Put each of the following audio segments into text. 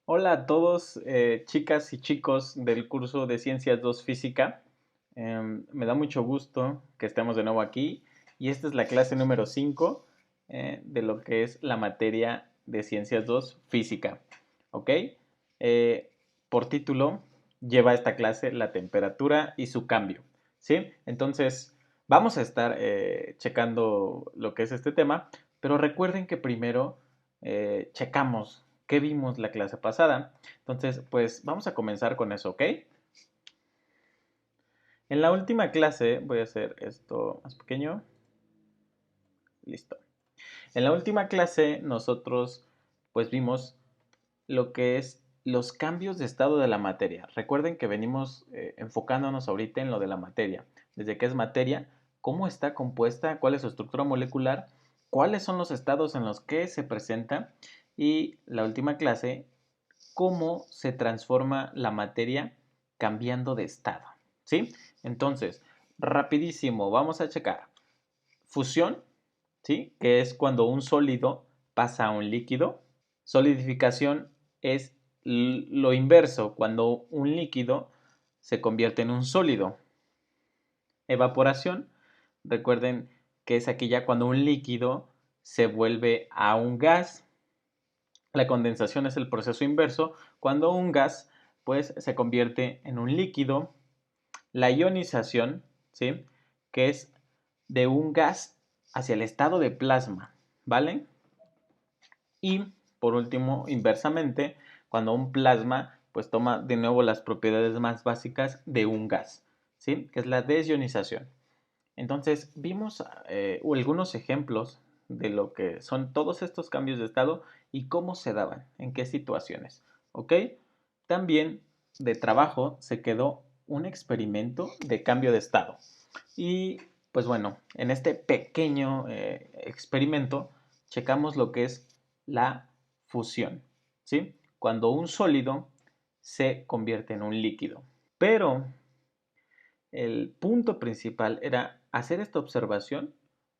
Hola a todos, chicas y chicos del curso de Ciencias 2 Física. Me da mucho gusto que estemos de nuevo aquí y esta es la clase número 5 de lo que es la materia de Ciencias 2 Física. ¿Ok? Eh, por título lleva esta clase la temperatura y su cambio. ¿Sí? Entonces vamos a estar checando lo que es este tema, pero recuerden que primero checamos qué vimos la clase pasada. Entonces, pues vamos a comenzar con eso, ¿ok? En la última clase, voy a hacer esto más pequeño. Listo. En la última clase nosotros pues vimos lo que es los cambios de estado de la materia. Recuerden que venimos enfocándonos ahorita en lo de la materia. Desde qué es materia, cómo está compuesta, cuál es su estructura molecular, cuáles son los estados en los que se presenta y la última clase cómo se transforma la materia cambiando de estado, ¿sí? Entonces, rapidísimo, vamos a checar. Fusión, ¿sí? Que es cuando un sólido pasa a un líquido. Solidificación es lo inverso, cuando un líquido se convierte en un sólido. Evaporación, recuerden que es aquí ya cuando un líquido se vuelve a un gas. La condensación es el proceso inverso, cuando un gas pues se convierte en un líquido. La ionización, ¿sí? Que es de un gas hacia el estado de plasma, ¿vale? Y por último, inversamente, cuando un plasma pues toma de nuevo las propiedades más básicas de un gas, ¿sí? Que es la desionización. Entonces, vimos algunos ejemplos de lo que son todos estos cambios de estado y cómo se daban, en qué situaciones. ¿Ok? También de trabajo se quedó un experimento de cambio de estado. Y pues bueno, en este pequeño experimento checamos lo que es la fusión. ¿Sí? Cuando un sólido se convierte en un líquido. Pero el punto principal era hacer esta observación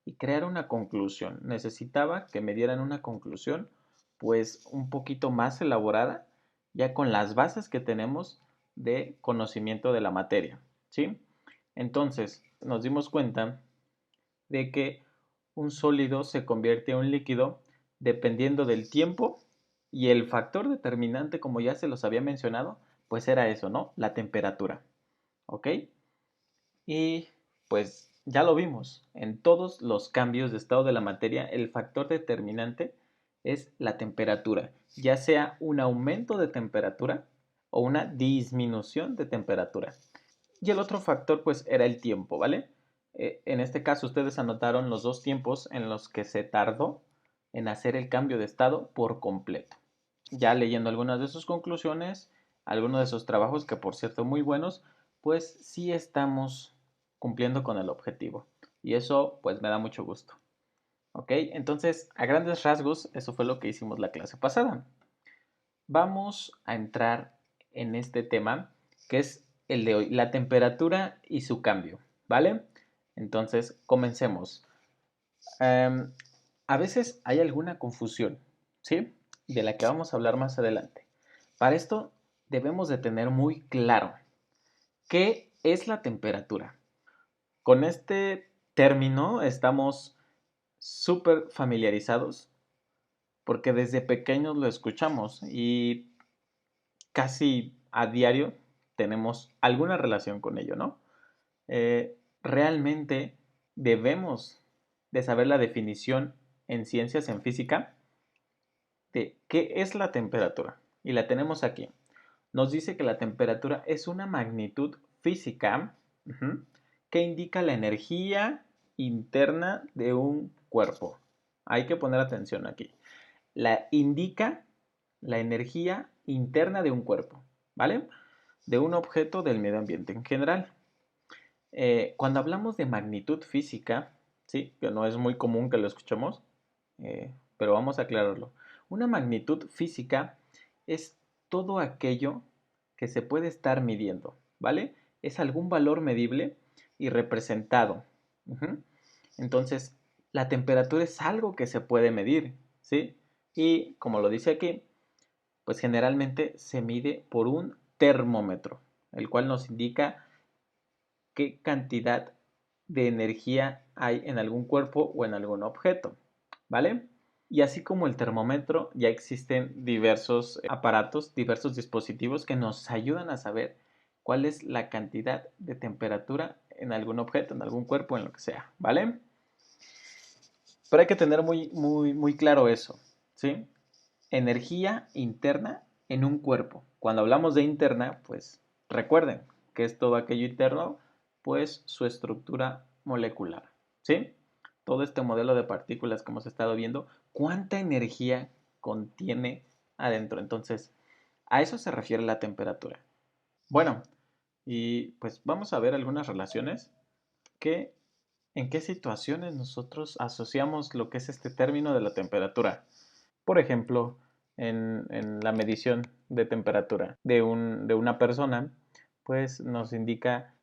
y crear una conclusión. Necesitaba que me dieran una conclusión pues un poquito más elaborada, ya con las bases que tenemos de conocimiento de la materia, ¿sí? Entonces, nos dimos cuenta de que un sólido se convierte en un líquido dependiendo del tiempo y el factor determinante, como ya se los había mencionado, pues era eso, ¿no? La temperatura, ¿ok? Y pues ya lo vimos, en todos los cambios de estado de la materia, el factor determinante es la temperatura, ya sea un aumento de temperatura o una disminución de temperatura. Y el otro factor pues era el tiempo, ¿vale? En este caso ustedes anotaron los dos tiempos en los que se tardó en hacer el cambio de estado por completo. Ya leyendo algunas de sus conclusiones, algunos de sus trabajos, que por cierto muy buenos, pues sí estamos cumpliendo con el objetivo. Y eso pues me da mucho gusto. ¿Ok? Entonces, a grandes rasgos, eso fue lo que hicimos la clase pasada. Vamos a entrar en este tema que es el de hoy, la temperatura y su cambio, ¿vale? Entonces, comencemos. Em, a veces hay alguna confusión, ¿sí? De la que vamos a hablar más adelante. Para esto debemos de tener muy claro qué es la temperatura. Con este término estamos súper familiarizados porque desde pequeños lo escuchamos y casi a diario tenemos alguna relación con ello, ¿no? Realmente debemos de saber la definición en ciencias, en física, de qué es la temperatura. Y la tenemos aquí. Nos dice que la temperatura es una magnitud física que indica la energía interna de un cuerpo. Hay que poner atención aquí. La indica la energía interna de un cuerpo, ¿vale? De un objeto del medio ambiente en general. Cuando hablamos de magnitud física, sí, que no es muy común que lo escuchemos, pero vamos a aclararlo. Una magnitud física es todo aquello que se puede estar midiendo, ¿vale? Es algún valor medible y representado. Ujú. Entonces, la temperatura es algo que se puede medir, ¿sí? Y como lo dice aquí, pues generalmente se mide por un termómetro, el cual nos indica qué cantidad de energía hay en algún cuerpo o en algún objeto, ¿vale? Y así como el termómetro, ya existen diversos aparatos, diversos dispositivos que nos ayudan a saber cuál es la cantidad de temperatura en algún objeto, en algún cuerpo, en lo que sea, ¿vale? Pero hay que tener muy claro eso, ¿sí? Energía interna en un cuerpo. Cuando hablamos de interna, pues recuerden que es todo aquello interno, pues su estructura molecular, ¿sí? Todo este modelo de partículas que hemos estado viendo, ¿cuánta energía contiene adentro? Entonces, a eso se refiere la temperatura. Bueno, y pues vamos a ver algunas relaciones que en qué situaciones nosotros asociamos lo que es este término de la temperatura. Por ejemplo, en la medición de temperatura de una persona, pues nos indica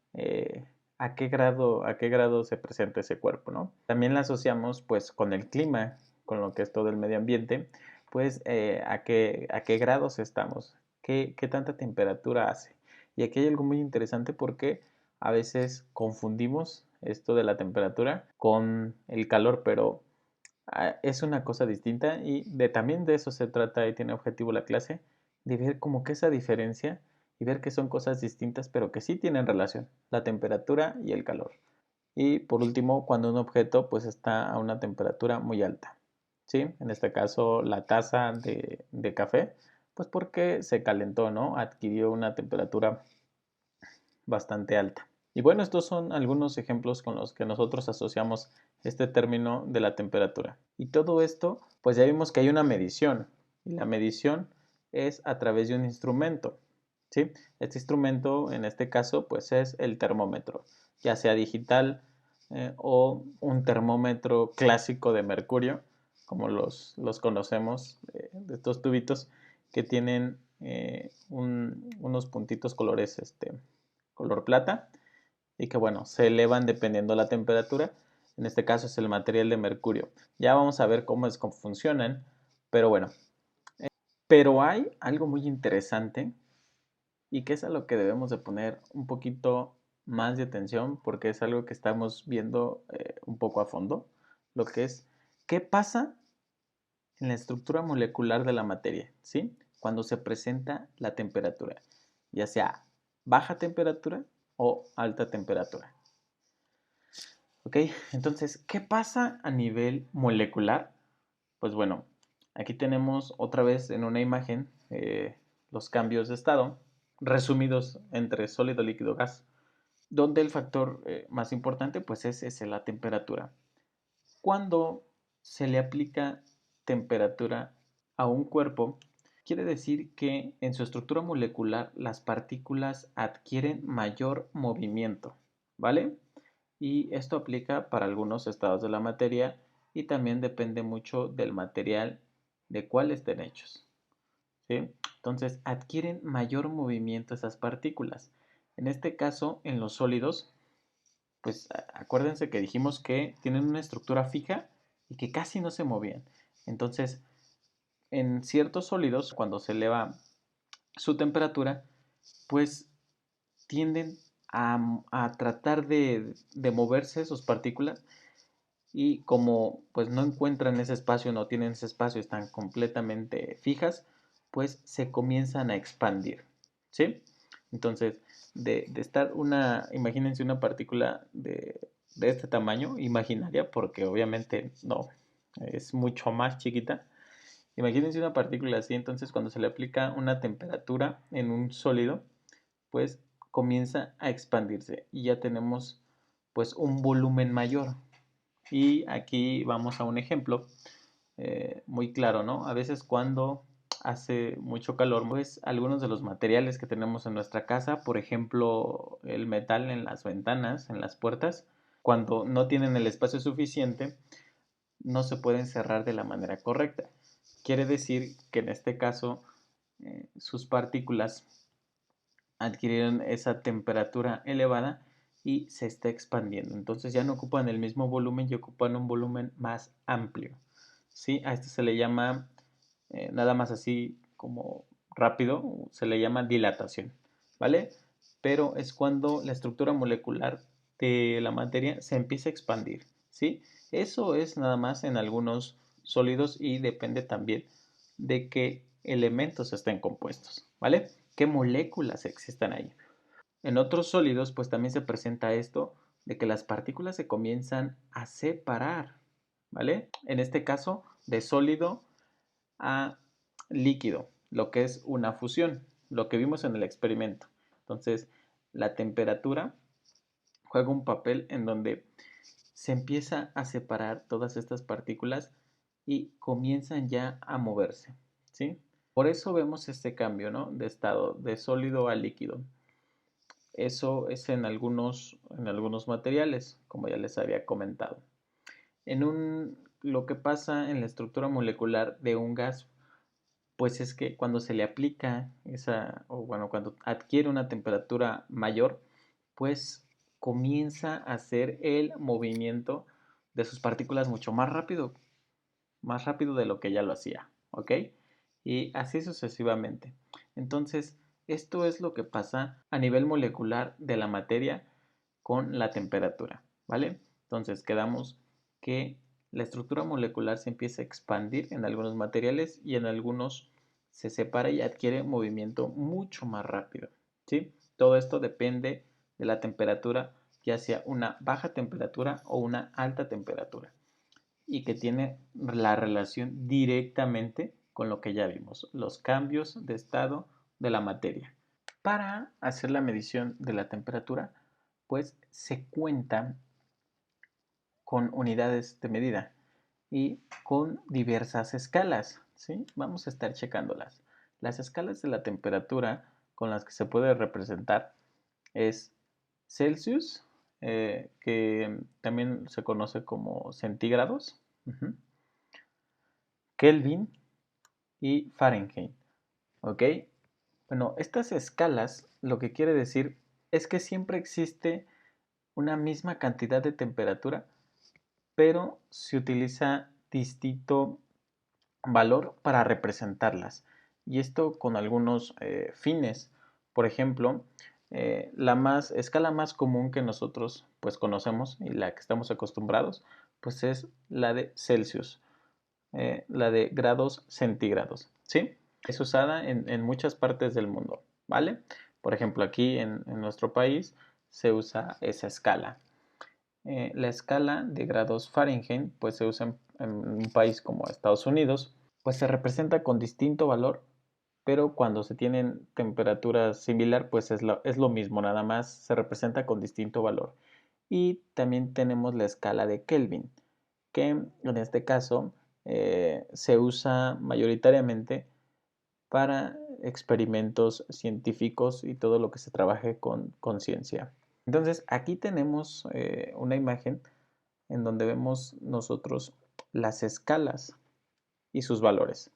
a qué grado se presenta ese cuerpo, ¿no? También la asociamos pues con el clima, con lo que es todo el medio ambiente, pues a qué grados estamos, qué tanta temperatura hace. Y aquí hay algo muy interesante porque a veces confundimos esto de la temperatura con el calor, pero es una cosa distinta y también de eso se trata y tiene objetivo la clase, de ver como que esa diferencia y ver que son cosas distintas pero que sí tienen relación, la temperatura y el calor. Y por último, cuando un objeto pues está a una temperatura muy alta, ¿sí? En este caso la taza de café, pues porque se calentó, ¿no? Adquirió una temperatura bastante alta. Y bueno, estos son algunos ejemplos con los que nosotros asociamos este término de la temperatura. Y todo esto, pues ya vimos que hay una medición. Y la medición es a través de un instrumento. ¿Sí? Este instrumento, en este caso, pues es el termómetro, ya sea digital o un termómetro clásico de mercurio, como los conocemos, de estos tubitos que tienen unos puntitos colores color plata y que bueno, se elevan dependiendo la temperatura. En este caso es el material de mercurio. Ya vamos a ver cómo funcionan, pero bueno. Pero hay algo muy interesante y que es a lo que debemos de poner un poquito más de atención porque es algo que estamos viendo un poco a fondo, lo que es qué pasa en la estructura molecular de la materia, ¿sí? Cuando se presenta la temperatura, ya sea baja temperatura o alta temperatura. ¿Ok? Entonces, ¿qué pasa a nivel molecular? Pues bueno, aquí tenemos otra vez en una imagen los cambios de estado resumidos entre sólido, líquido, gas, donde el factor más importante pues es la temperatura. Cuando se le aplica temperatura a un cuerpo, quiere decir que en su estructura molecular las partículas adquieren mayor movimiento, ¿vale? Y esto aplica para algunos estados de la materia y también depende mucho del material de cuál estén hechos, ¿sí? Entonces adquieren mayor movimiento esas partículas. En este caso, en los sólidos, pues acuérdense que dijimos que tienen una estructura fija y que casi no se movían. Entonces, en ciertos sólidos, cuando se eleva su temperatura, pues tienden a tratar de moverse sus partículas y como pues no encuentran ese espacio, no tienen ese espacio, están completamente fijas, pues se comienzan a expandir, ¿sí? Entonces, de estar imagínense una partícula de este tamaño, imaginaria, porque obviamente no, es mucho más chiquita. Imagínense una partícula así, entonces cuando se le aplica una temperatura en un sólido, pues comienza a expandirse y ya tenemos pues un volumen mayor. Y aquí vamos a un ejemplo muy claro, ¿no? A veces cuando hace mucho calor, pues algunos de los materiales que tenemos en nuestra casa, por ejemplo, el metal en las ventanas, en las puertas, cuando no tienen el espacio suficiente, no se pueden cerrar de la manera correcta. Quiere decir que en este caso sus partículas adquirieron esa temperatura elevada y se está expandiendo. Entonces ya no ocupan el mismo volumen y ocupan un volumen más amplio. ¿Sí? A esto se le llama nada más así como rápido, se le llama dilatación, ¿vale? Pero es cuando la estructura molecular de la materia se empieza a expandir, ¿sí? Eso es nada más en algunos sólidos y depende también de qué elementos estén compuestos, ¿vale? ¿Qué moléculas existen ahí? En otros sólidos, pues también se presenta esto de que las partículas se comienzan a separar, ¿vale? En este caso, de sólido a líquido, lo que es una fusión, lo que vimos en el experimento. Entonces, la temperatura juega un papel en donde se empieza a separar todas estas partículas y comienzan ya a moverse, ¿sí? Por eso vemos este cambio, ¿no? De estado de sólido a líquido. Eso es en algunos materiales, como ya les había comentado. Lo que pasa en la estructura molecular de un gas, pues es que cuando se le aplica cuando adquiere una temperatura mayor, pues comienza a hacer el movimiento de sus partículas mucho más rápido de lo que ya lo hacía, ¿ok? Y así sucesivamente. Entonces, esto es lo que pasa a nivel molecular de la materia con la temperatura, ¿vale? Entonces, quedamos que la estructura molecular se empieza a expandir en algunos materiales y en algunos se separa y adquiere movimiento mucho más rápido, ¿sí? Todo esto depende de la temperatura, ya sea una baja temperatura o una alta temperatura, y que tiene la relación directamente con lo que ya vimos, los cambios de estado de la materia. Para hacer la medición de la temperatura, pues se cuenta con unidades de medida y con diversas escalas, ¿sí? Vamos a estar checándolas. Las escalas de la temperatura con las que se puede representar es Celsius, que también se conoce como centígrados, Kelvin y Fahrenheit, ¿ok? Bueno, estas escalas lo que quiere decir es que siempre existe una misma cantidad de temperatura, pero se utiliza distinto valor para representarlas. Y esto con algunos fines. Por ejemplo, la escala más común que nosotros pues conocemos y la que estamos acostumbrados, pues es la de Celsius, la de grados centígrados, ¿sí? Es usada en muchas partes del mundo, ¿vale? Por ejemplo, aquí en nuestro país se usa esa escala. La escala de grados Fahrenheit pues se usa en un país como Estados Unidos, pues se representa con distinto valor, pero cuando se tienen temperaturas similar pues es lo mismo, nada más se representa con distinto valor. Y también tenemos la escala de Kelvin, que en este caso se usa mayoritariamente para experimentos científicos y todo lo que se trabaje con conciencia. Entonces aquí tenemos una imagen en donde vemos nosotros las escalas y sus valores.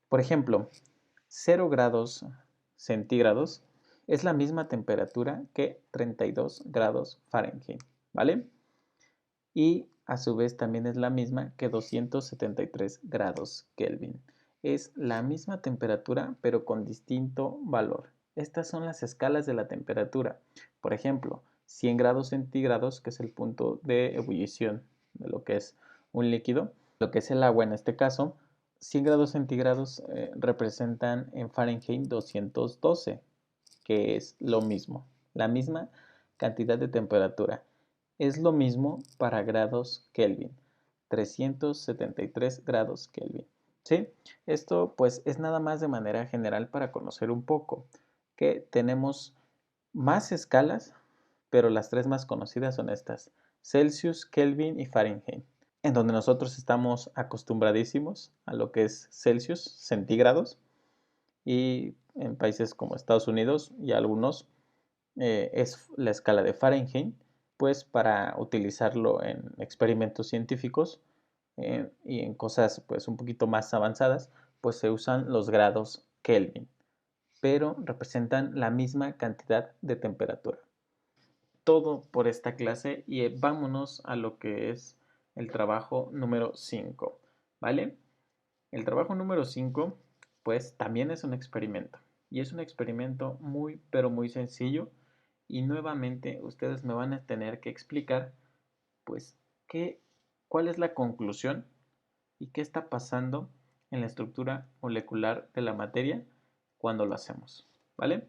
Por ejemplo, 0 grados centígrados es la misma temperatura que 32 grados Fahrenheit, ¿vale? Y a su vez también es la misma que 273 grados Kelvin. Es la misma temperatura pero con distinto valor. Estas son las escalas de la temperatura. Por ejemplo, 100 grados centígrados, que es el punto de ebullición de lo que es un líquido, lo que es el agua en este caso, 100 grados centígrados representan en Fahrenheit 212, que es lo mismo, la misma cantidad de temperatura. Es lo mismo para grados Kelvin, 373 grados Kelvin. ¿Sí? Esto pues es nada más de manera general para conocer un poco que tenemos más escalas, pero las tres más conocidas son estas: Celsius, Kelvin y Fahrenheit, en donde nosotros estamos acostumbradísimos a lo que es Celsius, centígrados, y en países como Estados Unidos y algunos es la escala de Fahrenheit, pues para utilizarlo en experimentos científicos y en cosas pues un poquito más avanzadas, pues se usan los grados Kelvin, pero representan la misma cantidad de temperatura. Todo por esta clase y vámonos a lo que es el trabajo número 5, ¿vale? El trabajo número 5 pues también es un experimento. Y es un experimento muy, pero muy sencillo. Y nuevamente ustedes me van a tener que explicar, pues, cuál es la conclusión y qué está pasando en la estructura molecular de la materia cuando lo hacemos, ¿vale?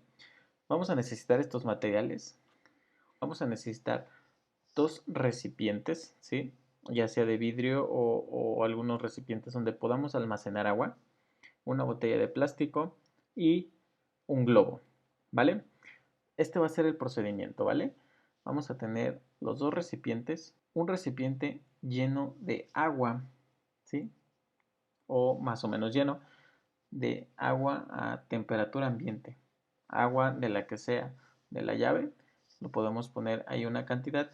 Vamos a necesitar estos materiales. Vamos a necesitar dos recipientes, ¿sí? Ya sea de vidrio o algunos recipientes donde podamos almacenar agua, una botella de plástico y un globo, ¿vale? Este va a ser el procedimiento, ¿vale? Vamos a tener los dos recipientes, un recipiente lleno de agua, ¿sí? O más o menos lleno de agua a temperatura ambiente, agua de la que sea, de la llave, lo podemos poner ahí una cantidad,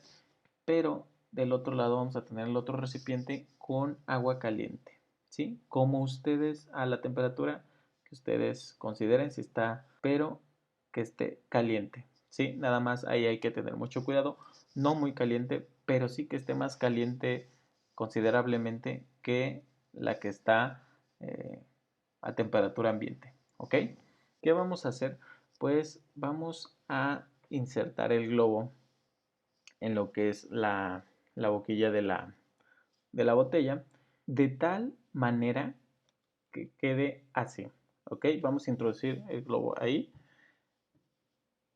pero del otro lado vamos a tener el otro recipiente con agua caliente, ¿sí? Como ustedes, a la temperatura que ustedes consideren, si está, pero que esté caliente, ¿sí? Nada más ahí hay que tener mucho cuidado, no muy caliente, pero sí que esté más caliente considerablemente que la que está a temperatura ambiente, ¿ok? ¿Qué vamos a hacer? Pues vamos a insertar el globo en lo que es la boquilla de la botella, de tal manera que quede así, ¿ok? Vamos a introducir el globo ahí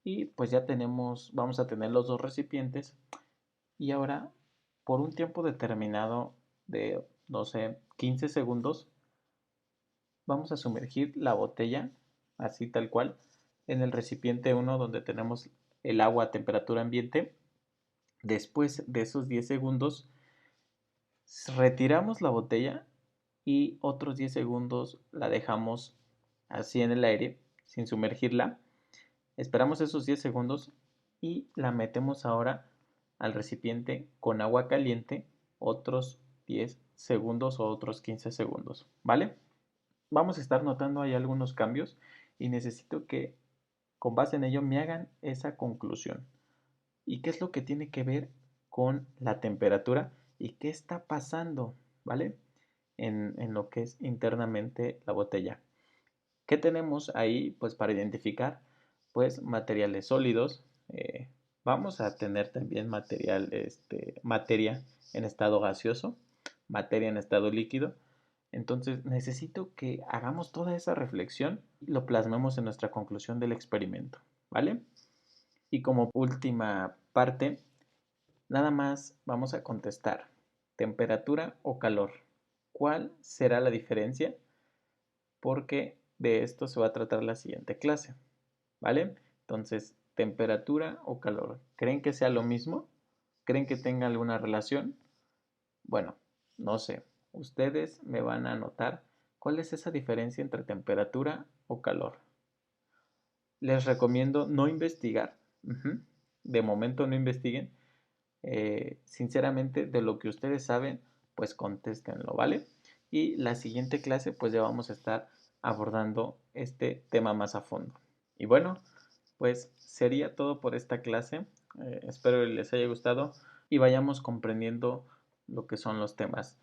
y pues ya tenemos, vamos a tener los dos recipientes y ahora por un tiempo determinado de, no sé, 15 segundos, vamos a sumergir la botella, así tal cual, en el recipiente 1 donde tenemos el agua a temperatura ambiente. Después de esos 10 segundos, retiramos la botella y otros 10 segundos la dejamos así en el aire, sin sumergirla. Esperamos esos 10 segundos y la metemos ahora al recipiente con agua caliente, otros 10 segundos o otros 15 segundos, ¿vale? Vamos a estar notando ahí algunos cambios y necesito que con base en ello me hagan esa conclusión. ¿Y qué es lo que tiene que ver con la temperatura y qué está pasando, ¿vale? En lo que es internamente la botella. ¿Qué tenemos ahí? Pues para identificar, pues materiales sólidos. Vamos a tener también materia en estado gaseoso, materia en estado líquido. Entonces necesito que hagamos toda esa reflexión y lo plasmemos en nuestra conclusión del experimento, ¿vale? Y como última parte, nada más vamos a contestar, temperatura o calor. ¿Cuál será la diferencia? Porque de esto se va a tratar la siguiente clase, ¿vale? Entonces, temperatura o calor. ¿Creen que sea lo mismo? ¿Creen que tenga alguna relación? Bueno, no sé. Ustedes me van a anotar cuál es esa diferencia entre temperatura o calor. Les recomiendo no investigar. De momento no investiguen. Sinceramente, de lo que ustedes saben, pues contéstenlo, ¿vale? Y la siguiente clase, pues ya vamos a estar abordando este tema más a fondo. Y bueno, pues sería todo por esta clase. Espero les haya gustado y vayamos comprendiendo lo que son los temas.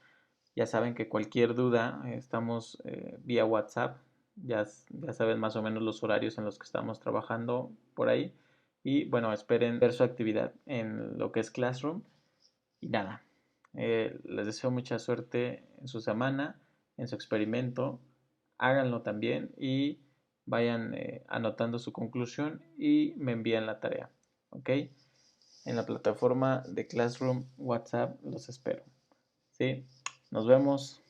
Ya saben que cualquier duda, estamos vía WhatsApp. Ya saben más o menos los horarios en los que estamos trabajando por ahí. Y bueno, esperen ver su actividad en lo que es Classroom. Y nada, les deseo mucha suerte en su semana, en su experimento. Háganlo también y vayan anotando su conclusión y me envían la tarea. ¿Ok? En la plataforma de Classroom WhatsApp los espero. ¿Sí? Nos vemos.